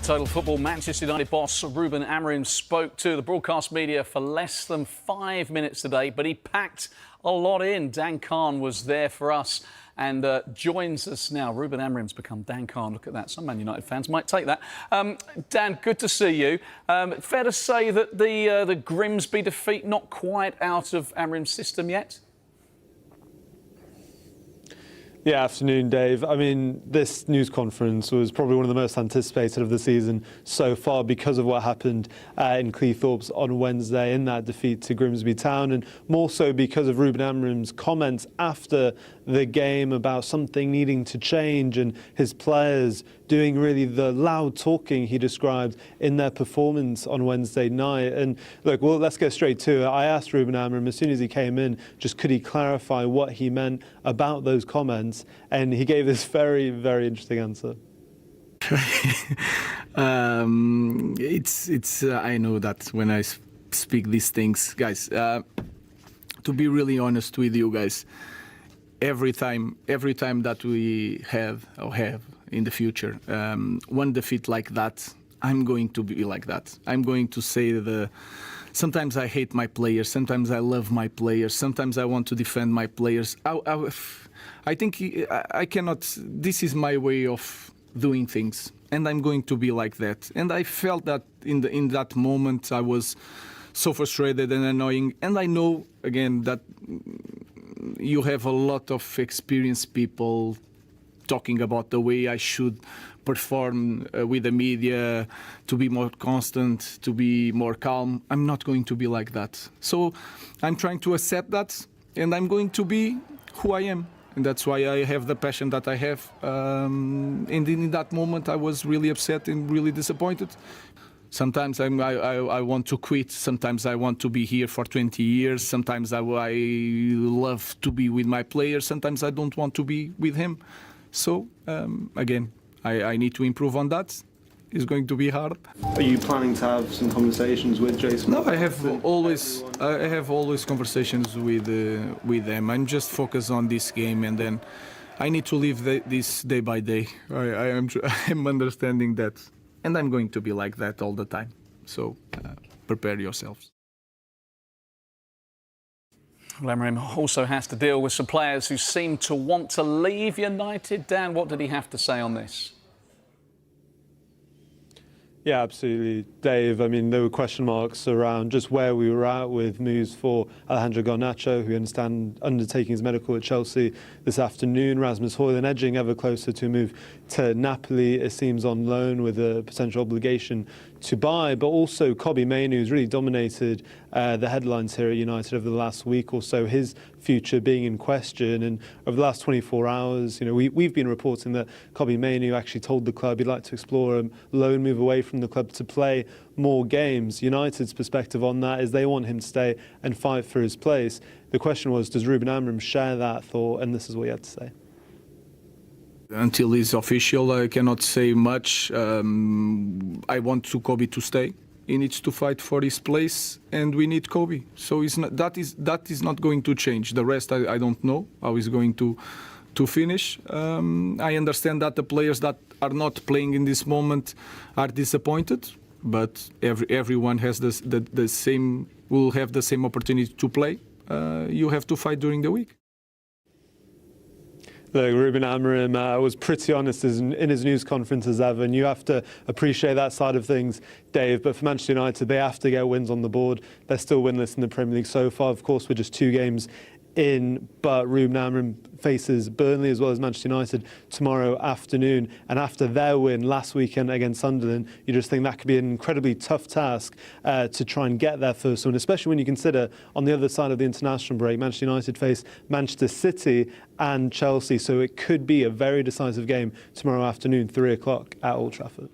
Total Football, Manchester United boss Ruben Amorim spoke to the broadcast media for less than 5 minutes today, but he packed a lot in. Dan Khan was there for us and joins us now. Ruben Amorim's become Dan Khan. Look at that. Some Man United fans might take that. Dan, good to see you. Fair to say that the Grimsby defeat not quite out of Amorim's system yet? Yeah, afternoon, Dave. I mean, this news conference was probably one of the most anticipated of the season so far because of what happened in Cleethorpes on Wednesday in that defeat to Grimsby Town, and more so because of Ruben Amorim's comments after the game about something needing to change and his players doing really the loud talking he described in their performance on Wednesday night. And look, well, let's get straight to it. I asked Ruben Amorim as soon as he came in, just could he clarify what he meant about those comments, and he gave this very, very interesting answer. I know that when I speak these things, guys, to be really honest with you guys, every time that we have in the future one defeat like that, I'm going to be like that. I'm going to say sometimes I hate my players, sometimes I love my players, sometimes I want to defend my players. I think I cannot. This is my way of doing things, and I'm going to be like that. And I felt that in that moment I was so frustrated and annoying. And I know again that you have a lot of experienced people talking about the way I should perform with the media, to be more constant, to be more calm. I'm not going to be like that. So I'm trying to accept that, and I'm going to be who I am. And that's why I have the passion that I have. And in that moment, I was really upset and really disappointed. Sometimes I want to quit. Sometimes I want to be here for 20 years. Sometimes I love to be with my players. Sometimes I don't want to be with him. So, again, I need to improve on that. It's going to be hard. Are you planning to have some conversations with Jason? No, I have always conversations with them. I'm just focused on this game, and then I need to live this day by day. I'm understanding that, and I'm going to be like that all the time. So prepare yourselves. Well, Amorim also has to deal with some players who seem to want to leave United. Dan, what did he have to say on this? Yeah, absolutely, Dave. I mean, there were question marks around just where we were at with moves for Alejandro Garnacho, who we understand undertaking his medical at Chelsea this afternoon. Rasmus Højlund edging ever closer to a move to Napoli, it seems, on loan with a potential obligation to buy. But also Kobbie Mainoo, who's really dominated the headlines here at United over the last week or so, his future being in question. And over the last 24 hours, you know, we've been reporting that Kobbie Mainoo actually told the club he'd like to explore a loan move away from the club to play more games. United's perspective on that is they want him to stay and fight for his place. The question was, does Ruben Amorim share that thought? And this is what he had to say. Until it's official, I cannot say much. I want Kobbie to stay. He needs to fight for his place, and we need Kobbie. So that is not going to change. The rest, I don't know how he's going to finish. I understand that the players that are not playing in this moment are disappointed, but everyone has the same, will have the same opportunity to play. You have to fight during the week. Look, Ruben Amorim was pretty honest in his news conference as ever, and you have to appreciate that side of things, Dave. But for Manchester United, they have to get wins on the board. They're still winless in the Premier League so far. Of course, we're just 2 games in, but Ruben Amorim faces Burnley as well as Manchester United tomorrow afternoon. And after their win last weekend against Sunderland, you just think that could be an incredibly tough task to try and get their first win, especially when you consider on the other side of the international break, Manchester United face Manchester City and Chelsea. So it could be a very decisive game tomorrow afternoon, 3 o'clock at Old Trafford.